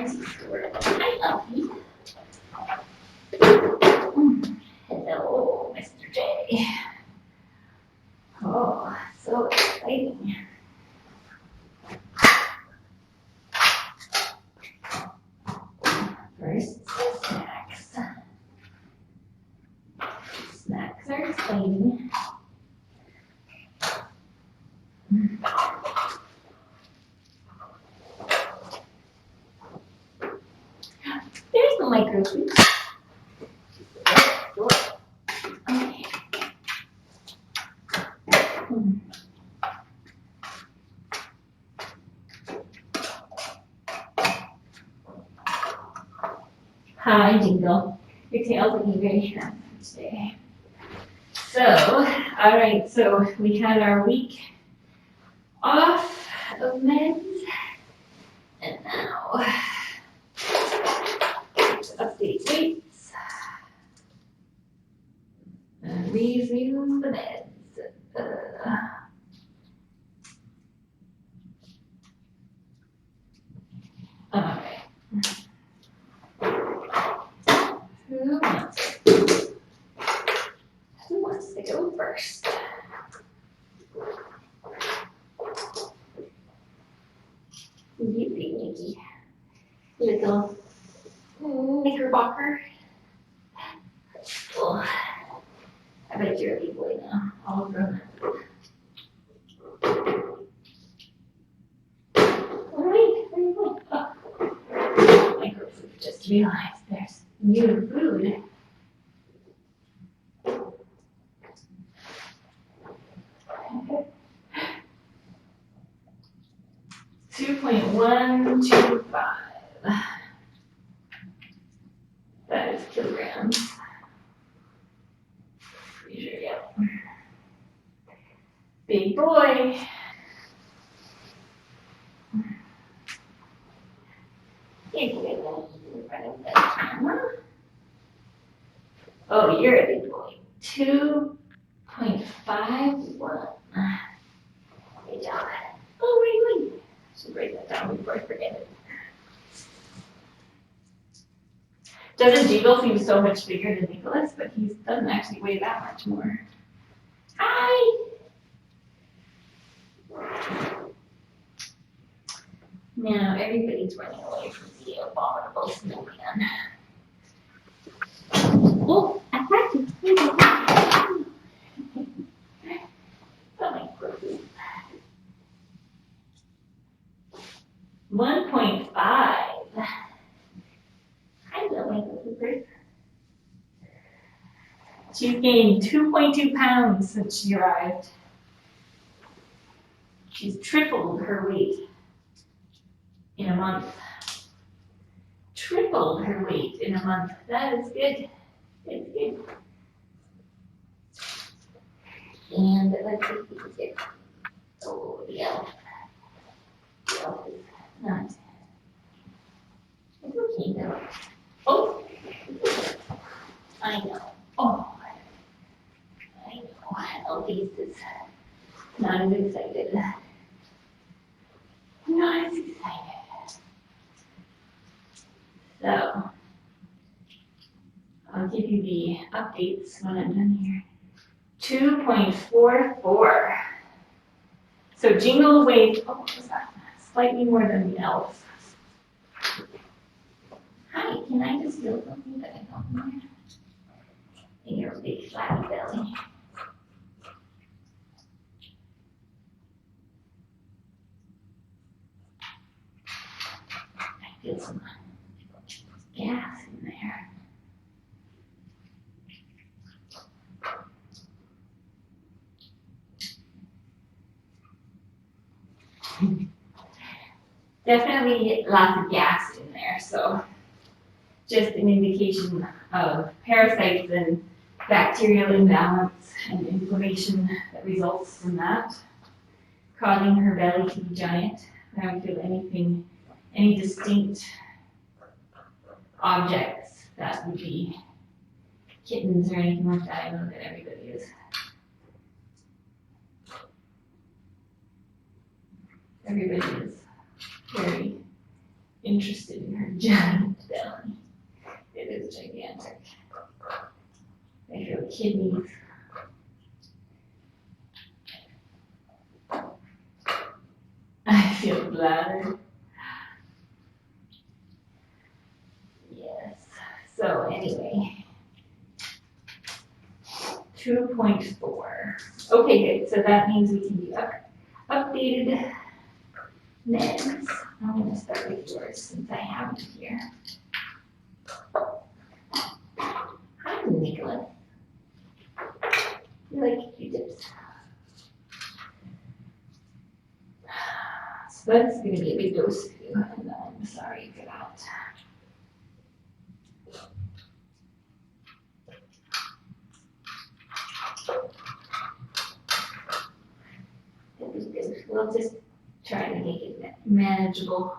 Where's he stored? Hi, Elfie. Hello, Mr. J. Oh, so exciting. First, snacks. Snacks are exciting. There's the microphone. Okay. Hi, Jingle. Your tail's looking very handsome today. So, all right, so we had our week off of meds, and now to update weights and resume the meds. All right. Who wants to go first? You big Nikki. Little knickerbocker. Oh, I bet you're a big boy now. All grown up. Alright, where are you going? Oh, microfood. Just realized there's new food. 2.125. That is kilograms. Pretty sure, yeah. Big boy. Big boy in front of the camera. Oh, you're a big boy. 2.51. Good job. Oh, where are you going? I should write that down before I forget it. Doesn't Jingle seem so much bigger than Nicholas, but he doesn't actually weigh that much more. Hi! Now everybody's running away from the abominable snowman. Oh, I had to. Oh my goodness. 1.5. I don't like this. She's gained 2.2 pounds since she arrived. She's tripled her weight in a month. Tripled her weight in a month. That is good. It's good. And let's see if we can get, oh, the elf. The elf is not. It's okay though. Oh, I know. Oh, I know. Elfie's is not as excited. Not as excited. So, I'll give you the updates when I'm done here. 2.44. So Jingle weighs, oh, what was that? Slightly more than the elf. Hi, can I just feel something that I don't know? In your big flat belly. I feel some gas in there. Definitely lots of gas in there, so just an indication of parasites and bacterial imbalance and inflammation that results from that, causing her belly to be giant. I don't feel any distinct objects that would be kittens or anything like that. I know that everybody is. Everybody is very interested in her giant belly. It is gigantic. I feel kidneys. I feel bladder. Yes. So anyway, 2.4. Okay, good. So that means we can do updated meds. I'm going to start with yours since I have it here. Hi, Nicholas. You like Q-tips? So that's going to be a big dose for you, and I'm sorry for that. We'll just try to make it manageable.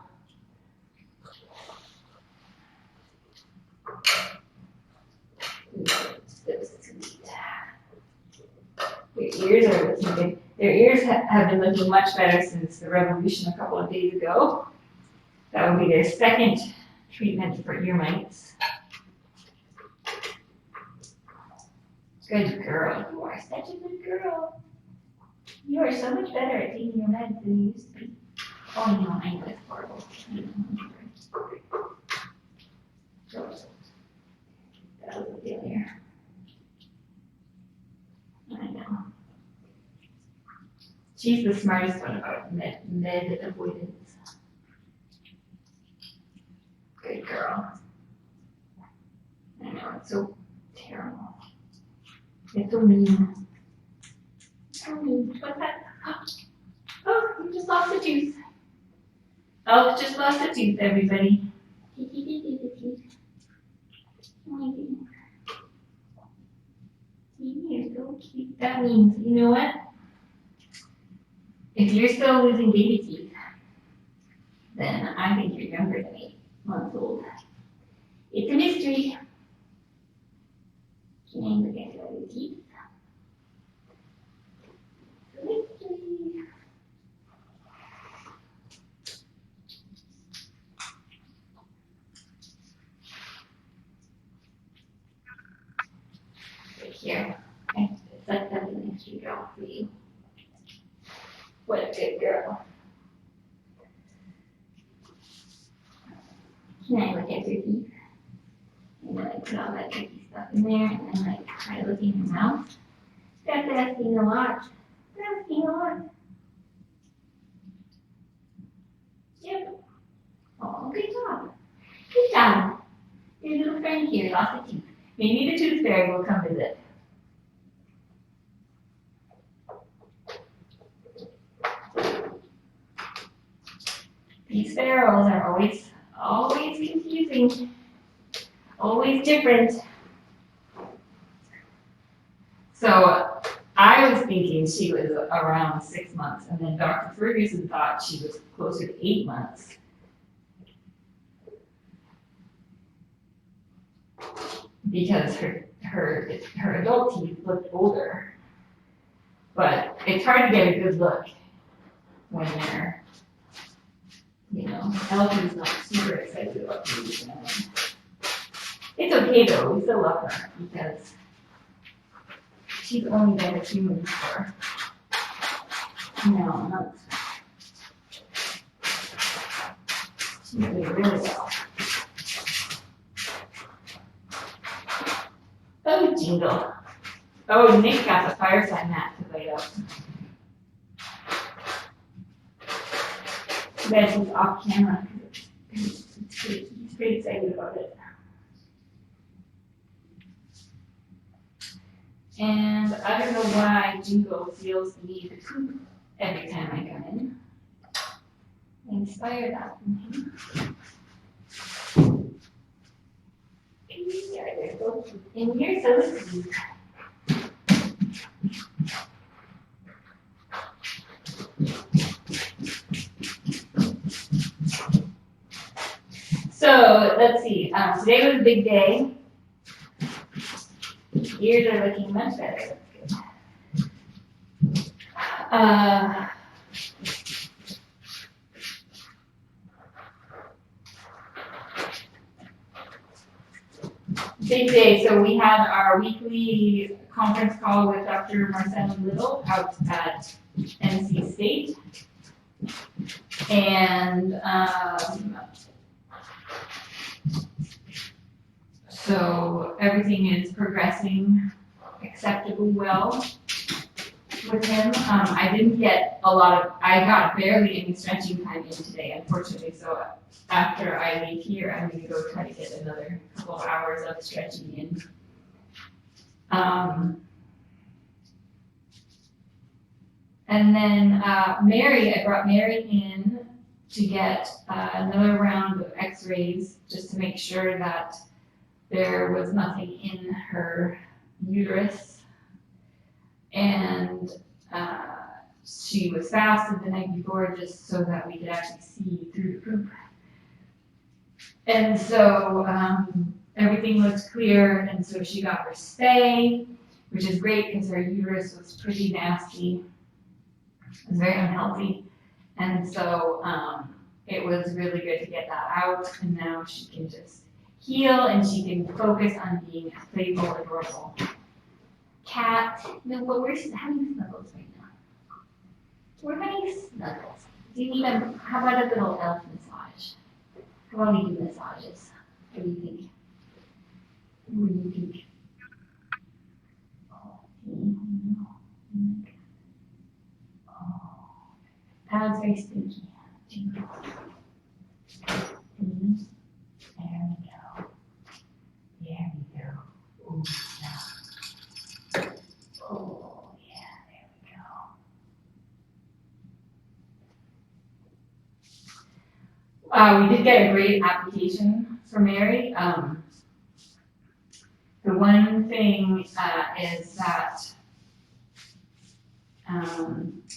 Your ears are looking good. Their ears have been looking much better since the revolution a couple of days ago. That will be their second treatment for ear mites. Good girl. You are such a good girl. You are so much better at taking your meds than you used to be. Oh no, I know it's horrible. That was a failure. I know. She's the smartest one about med avoidance. Good girl. I know, it's so terrible. It's so mean. So mean. What's that? Oh, you just lost a tooth. Oh, just lost a tooth, everybody. You're so cute. That means, you know what? If you're still losing baby teeth, then I think you're younger than 8 months old. It's a mystery. Can I look at your teeth? It's a mystery. Right here. I set that in the extra draw for you. What a good girl. Can I look at your teeth? And then I put all that tricky stuff in there, and then I try looking in your mouth. That's asking a lot. That's asking a lot. Yep. Oh, good job. Good job. Your little friend here lost a tooth. Maybe the tooth fairy will come visit. These sparrows are always confusing, always different. So I was thinking she was around 6 months, and then Dr. Ferguson thought she was closer to 8 months. Because her adult teeth looked older. But it's hard to get a good look when they're, Elfie's not super excited about these. It's okay though, we still love her because she's only been a human for months. She's doing really well. Oh, Jingle. Oh, Nick got the fireside mat to light up. That he's off camera. He's pretty excited about it. And I don't know why Jingle feels the need to poop every time I come in. I inspired that from him. And you're so sweet. So let's see. Today was a big day. Ears are looking much better. That's good. Big day. So we had our weekly conference call with Dr. Marcella Little out at NC State. And so everything is progressing acceptably well with him. I didn't get I got barely any stretching time in today, unfortunately. So after I leave here, I'm going to go try to get another couple of hours of stretching in. And then Mary, I brought Mary in to get another round of x-rays just to make sure that there was nothing in her uterus. And she was fasted the night before just so that we could actually see through the poop. And so everything looks clear, and so she got her stay, which is great because her uterus was pretty nasty. It was very unhealthy. And so it was really good to get that out, and now she can just heal and she can focus on being a playful, adorable cat. No, but we're having snuggles right now. We're having snuggles. Do you need how about a little elf massage? How about we do massages? What do you think? What do you think? Oh, that was very stinky. There we go. There we go. Ooh, yeah. Oh, yeah, there we go. We did get a great application for Mary. The one thing is that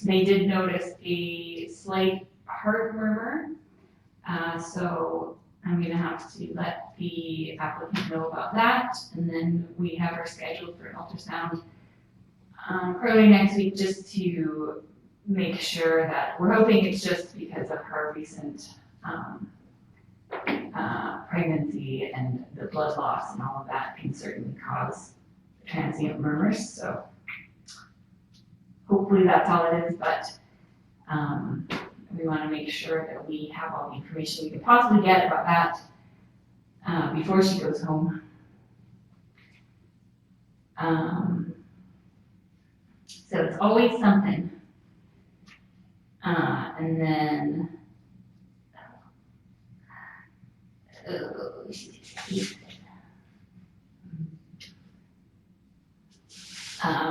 they did notice a slight heart murmur. So I'm going to have to let the applicant know about that. And then we have her scheduled for an ultrasound early next week just to make sure that we're hoping it's just because of her recent pregnancy and the blood loss and all of that can certainly cause transient murmurs. So hopefully that's all it is, but we want to make sure that we have all the information we can possibly get about that before she goes home. So it's always something. And then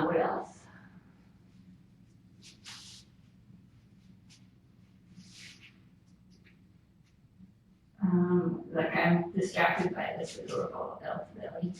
what else? Like I'm distracted by this adorable elf belly.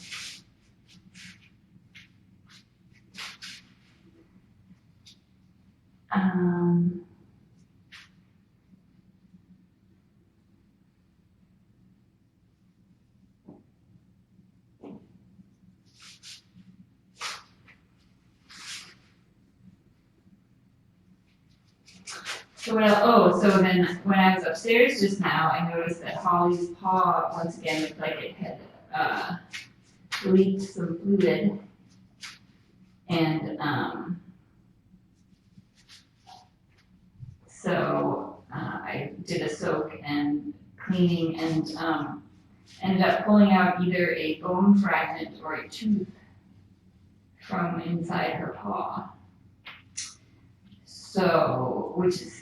So so then when I was upstairs just now, I noticed that Holly's paw once again looked like it had leaked some fluid, and so I did a soak and cleaning and ended up pulling out either a bone fragment or a tooth from inside her paw. So, which is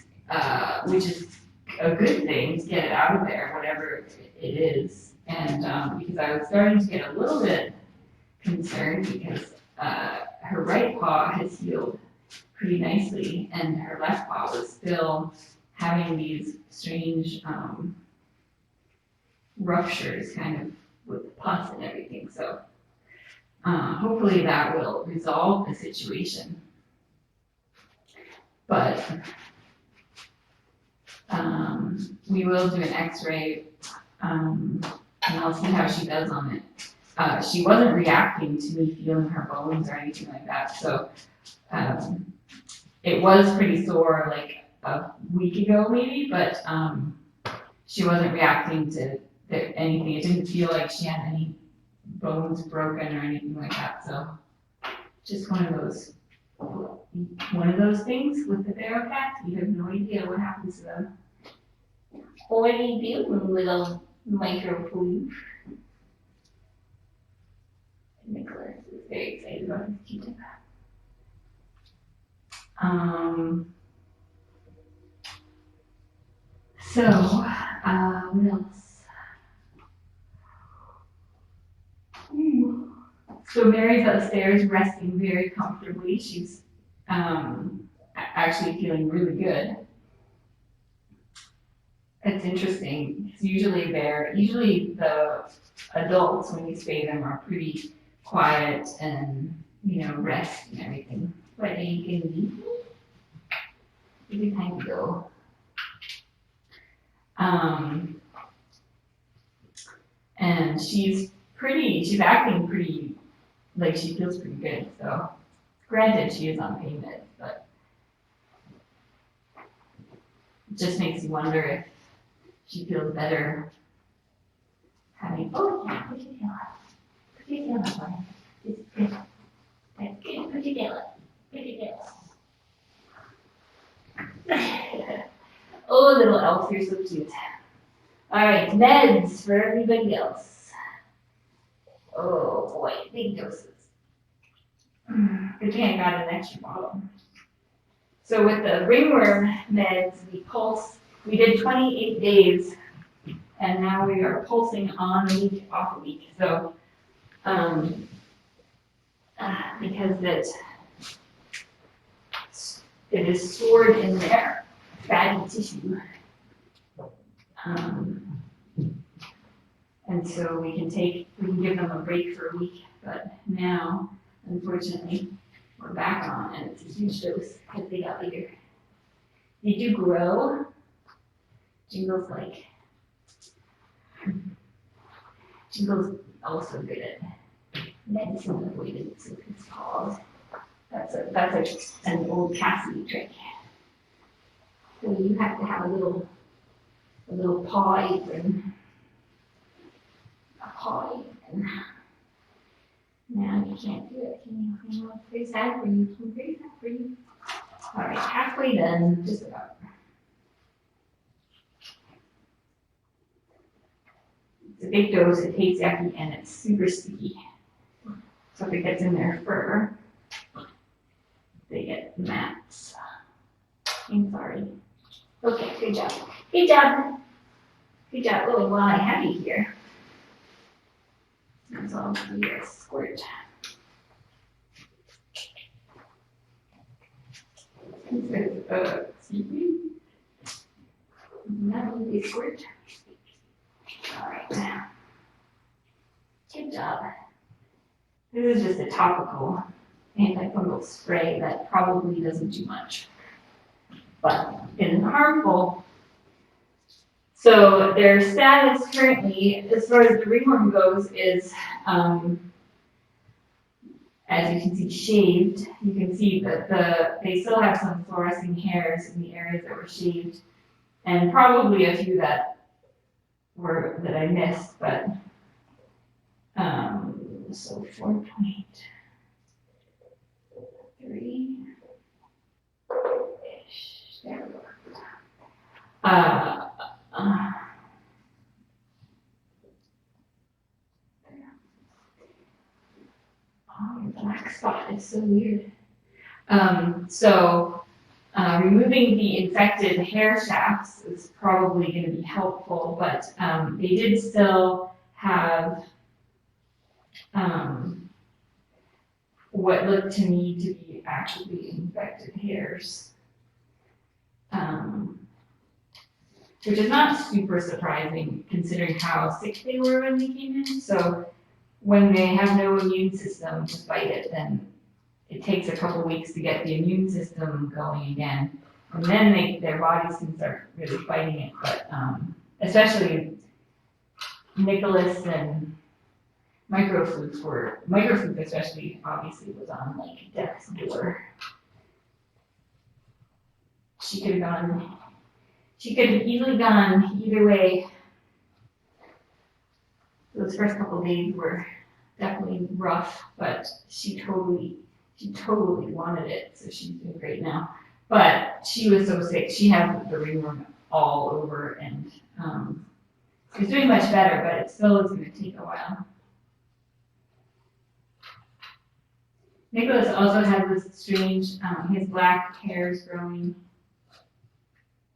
a good thing to get it out of there, whatever it is. And because I was starting to get a little bit concerned because her right paw has healed pretty nicely, and her left paw was still having these strange ruptures, kind of with pus and everything. So hopefully that will resolve the situation. But we will do an x-ray, and I'll see how she does on it. She wasn't reacting to me feeling her bones or anything like that, so it was pretty sore like a week ago maybe, but she wasn't reacting to anything. It didn't feel like she had any bones broken or anything like that. So just one of those things with the feral cats. You have no idea what happens to them. What are you doing, little micro-poof? Nicholas is very excited about his Q-tip. What else? So Mary's upstairs resting very comfortably. She's actually feeling really good. It's interesting, because usually the adults, when you spay them, are pretty quiet and, rest and everything. But are you gonna leave me? Every time you go. And she's acting pretty, like she feels pretty good. So, granted, she is on pain meds, but it just makes you wonder if she feels better having, oh yeah, put your tail up. Put your tail up, Ryan. It's good. That's good. Put your tail up. Put your tail up. Oh, little elf, you're so cute. All right, meds for everybody else. Oh boy, big doses. Good thing I got an extra bottle. So with the ringworm meds, we did 28 days, and now we are pulsing on a week, off a week. So, because it is stored in their fatty tissue. And so we can give them a break for a week, but now, unfortunately, we're back on, and it's a huge dose because they got bigger. They do grow. Jingle's also good at medicine avoidance, it's called. That's an old Cassidy trick. So you have to have a little paw apron. Now you can't do it, can you? I'm very sad for you. All right, halfway done, just about. It's a big dose, it tastes yucky, and it's super sticky. So if it gets in their fur, they get mats. I'm sorry. Okay, good job. Good job. Good job. Oh, well, I have you here. That's all for you, squirt. Excuse me. That would be squirt. All right. Good job. This is just a topical antifungal spray that probably doesn't do much, but isn't harmful. So their status currently, as far as the ringworm goes, is, as you can see, shaved. You can see that they still have some fluorescing hairs in the areas that were shaved, and probably a few that I missed, but so 4.3 ish. There we go. The black spot is so weird. Removing the infected hair shafts is probably going to be helpful, but they did still have what looked to me to be actually infected hairs, which is not super surprising considering how sick they were when they came in. So when they have no immune system to fight it, then it takes a couple weeks to get the immune system going again. And then their bodies can start really fighting it. But especially Nicholas and Microfluke especially obviously was on like death's door. She could have easily gone either way. Those first couple of days were definitely rough, but she totally wanted it, so she's doing great now. But she was so sick, she had the ringworm all over, and she's doing much better, but it still is going to take a while. Nicholas also has this strange, his black hairs growing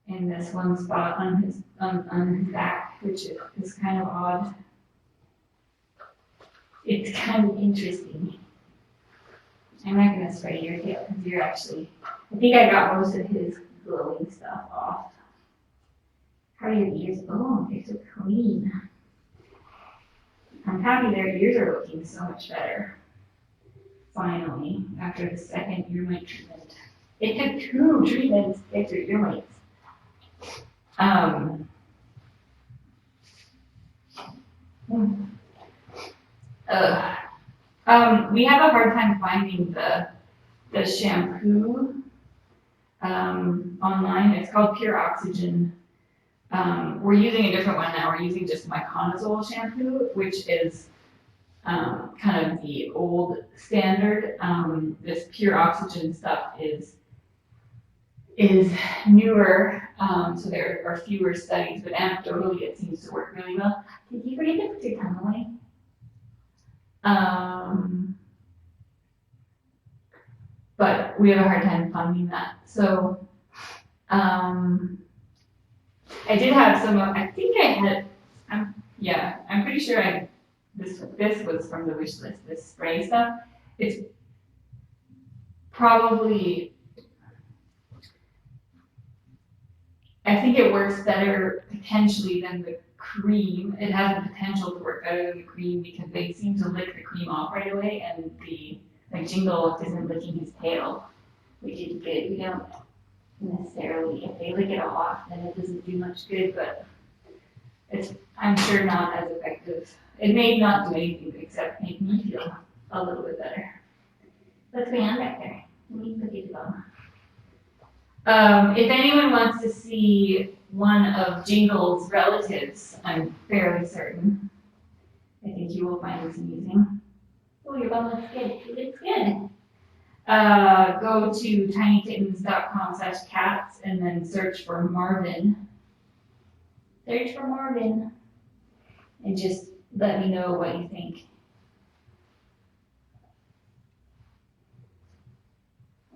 in this one spot on his back, which is kind of odd. It's kind of interesting. I'm not going to spray your tail because you're actually, I think I got most of his glowing stuff off. How are your ears? Oh, they're so clean. I'm happy their ears are looking so much better. Finally, after the second ear mite treatment. It took 2 treatments to get your ear mites. We have a hard time finding the shampoo online. It's called Pure Oxygen. We're using a different one now. We're using just Myconazole shampoo, which is kind of the old standard. This Pure Oxygen stuff is newer, so there are fewer studies, but anecdotally it seems to work really well. Did you forget to put your tongue away? But we have a hard time finding that. So I did have some, I think I had, I'm pretty sure this was from the wish list, this spray stuff. It's probably, I think it works better potentially than the cream. It has the potential to work better than the cream because they seem to lick the cream off right away, and Jingle isn't licking his tail, which is good. We don't necessarily, if they lick it all off, then it doesn't do much good, but it's, I'm sure, not as effective. It may not do anything except make me feel a little bit better. Let's go on back there. Let me put it on. If anyone wants to see one of Jingle's relatives, I'm fairly certain, I think you will find this amusing. Oh, your bum looks good. It looks good. Go to tinykittens.com/cats and then search for Marvin. Search for Marvin. And just let me know what you think.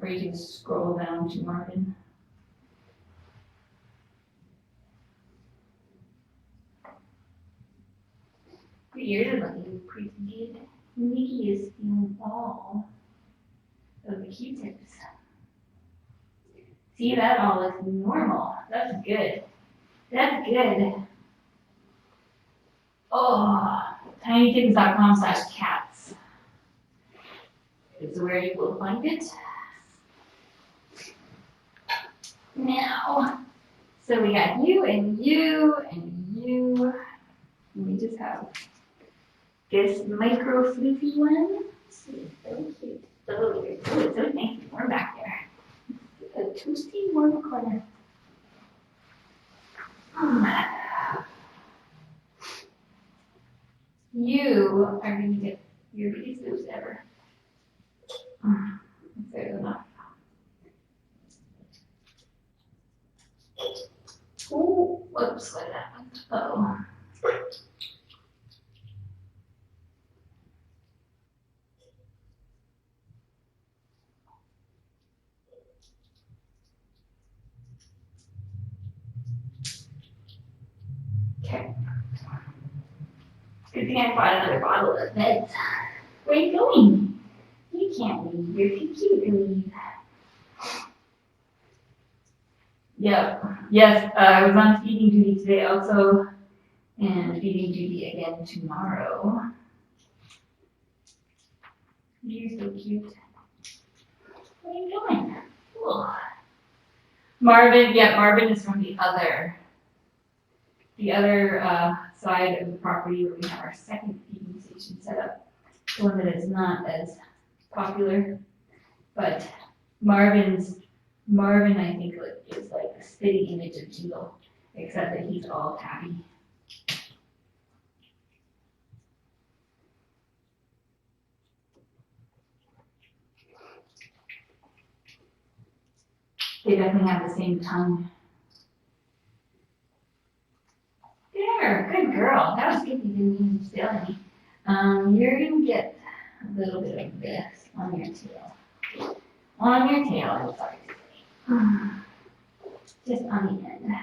Or you can scroll down to Marvin. Your ears are looking pretty good. Nikki is feeling all of the Q-tips. See, that all looks normal. That's good. That's good. Oh, tinykittens.com/cats is where you will find it. Now, so we got you and you and you. And we just have this micro floofy one. It's so cute. Oh, it's so nice and warm back there. A toasty warm corner. You are going to get your biggest dose ever. Fair enough. Oh, whoops, what happened? Uh-oh. Okay. Good thing I bought another bottle of meds. Where are you going? You can't leave. You're too cute to leave. Yep. Yes, I was on feeding duty today also, and feeding duty again tomorrow. You're so cute. Where are you going? Cool. Marvin is from the other side of the property where we have our second feeding station set up. The one that is not as popular, but Marvin, I think, is like the spitting image of Jingle, except that he's all tabby. They definitely have the same tongue. There, good girl. That was good. You didn't even tell me. You're gonna get a little bit of this on your tail. On your tail, I'm sorry to say. Just on the end.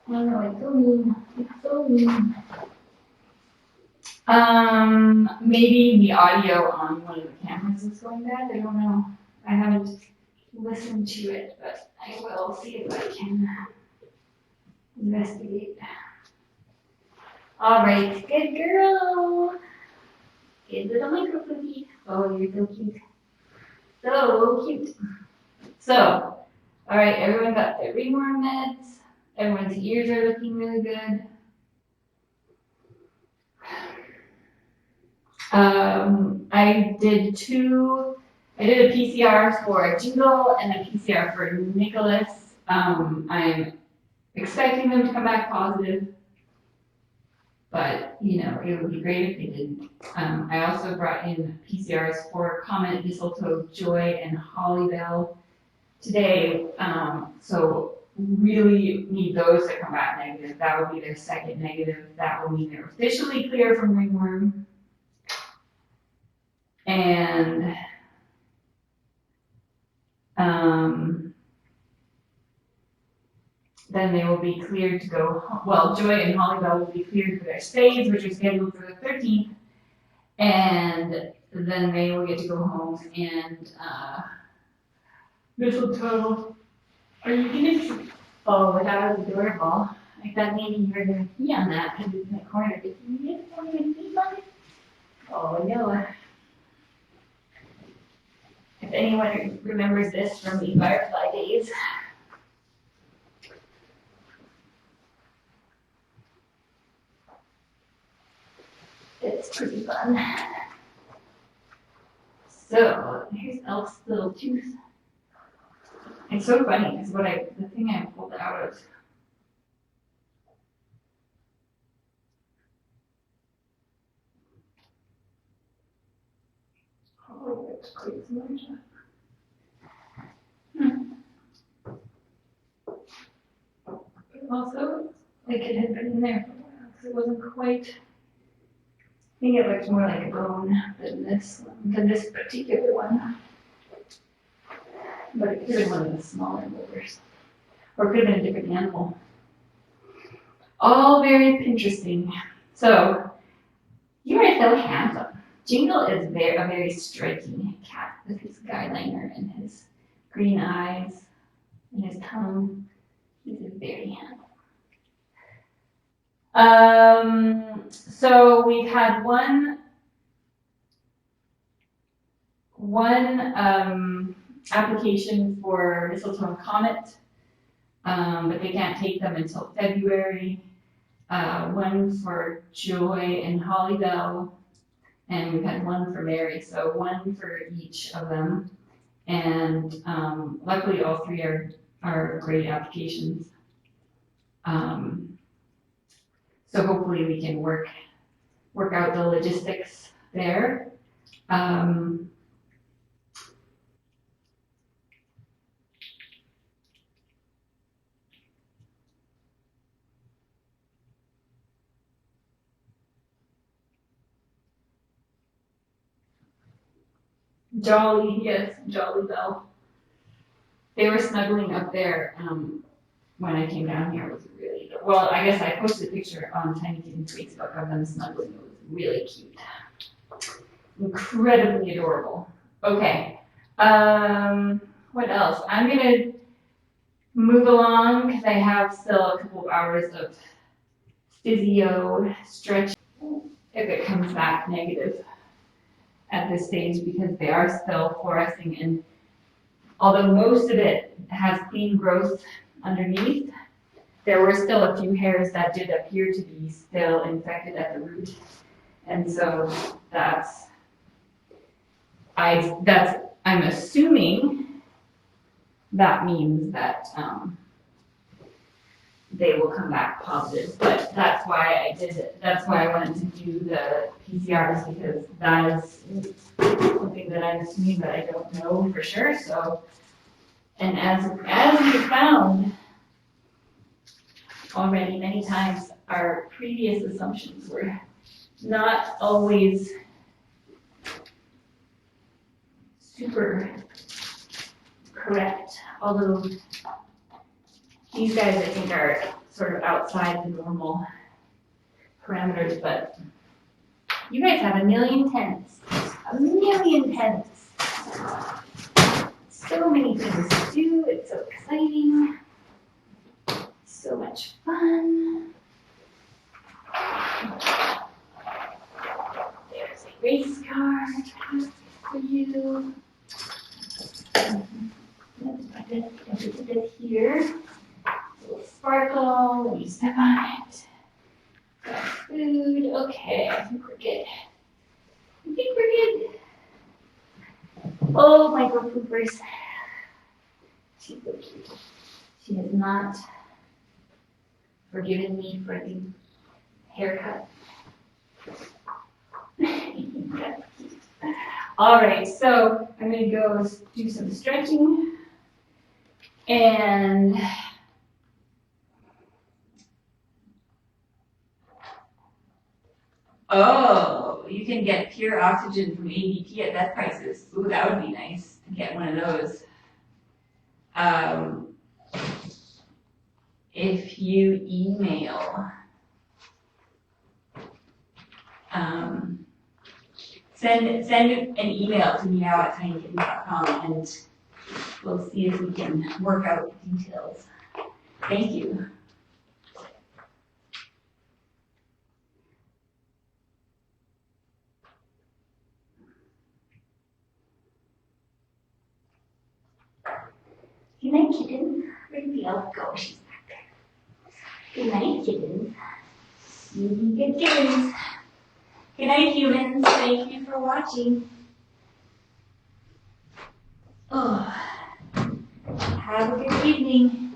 I know, it's so mean. It's so mean. Maybe the audio on one of the cameras is going bad. I don't know. I haven't listened to it, but I will see if I can investigate. All right, good girl. Good little microphone. Oh, you're so cute. So cute. So, all right, everyone got their ringworm meds. Everyone's ears are looking really good. I did a PCR for Jingle and a PCR for Nicholas. I'm expecting them to come back positive, but it would be great if they didn't. I also brought in PCRs for Comet, Mistletoe, Joy, and Hollybell today. So really need those to come back negative. That would be their second negative. That will mean they're officially clear from ringworm. And then they will be cleared to go, well, Joy and Hollybell will be cleared for their stays, which are scheduled for the 13th. And then they will get to go home and Mistletoe. Are you gonna? Oh, that was adorable. I thought maybe you were gonna pee on that because it's in the corner. Did you just want to pee on it? Oh no. If anyone remembers this from the Firefly days. It's pretty fun. So here's Elf's little tooth. It's so funny because the thing I pulled out of. Oh, it's crazy. Also, like it had been in there for a while because it wasn't quite. I think it looks more like a bone than this particular one. But it could have been one of the smaller molars. Or it could have been a different animal. All very interesting. So, you are so handsome. Jingle is a very striking cat with his guy liner and his green eyes and his tongue. He's very handsome. So we've had one application for Mistletoe and Comet, but they can't take them until February. One for Joy and Hollybell, and we've had one for Mary, so one for each of them. And luckily all three are great applications. So hopefully we can work out the logistics there. Jolly, yes, Jolly Bell. They were snuggling up there when I came down here. It was really, well, I guess I posted a picture on Tiny Kittens Facebook of them snuggling. It was really cute. Incredibly adorable. Okay. What else? I'm going to move along because I have still a couple of hours of physio stretch if it comes back negative at this stage because they are still fluorescing, and although most of it has clean growth underneath, there were still a few hairs that did appear to be still infected at the root. And so I'm assuming that means that they will come back positive. But that's why I did it. That's why I wanted to do the PCRs, because that is something that I'm assuming that I don't know for sure. So, and as we found already many times, our previous assumptions were not always super correct, although these guys I think are sort of outside the normal parameters, but you guys have a million tenants. A million tenants. So many things to do, it's so exciting. So much fun. There's a race car for you. Let's put this here. A little sparkle when you step on it. Got food. Okay, I think we're good. I think we're good. Oh, micro poopers. She's so cute. She has not forgiven me for the haircut. All right, so I'm gonna go do some stretching, and oh, you can get pure oxygen from ADP at vet prices. Ooh, that would be nice to get one of those. If you email, send an email to meow@tinykittens.com and we'll see if we can work out details. Thank you. Good night, kitten. Where did the elf go? She's back there. Good night, kittens. Good kittens. Good night, humans. Thank you for watching. Oh, have a good evening.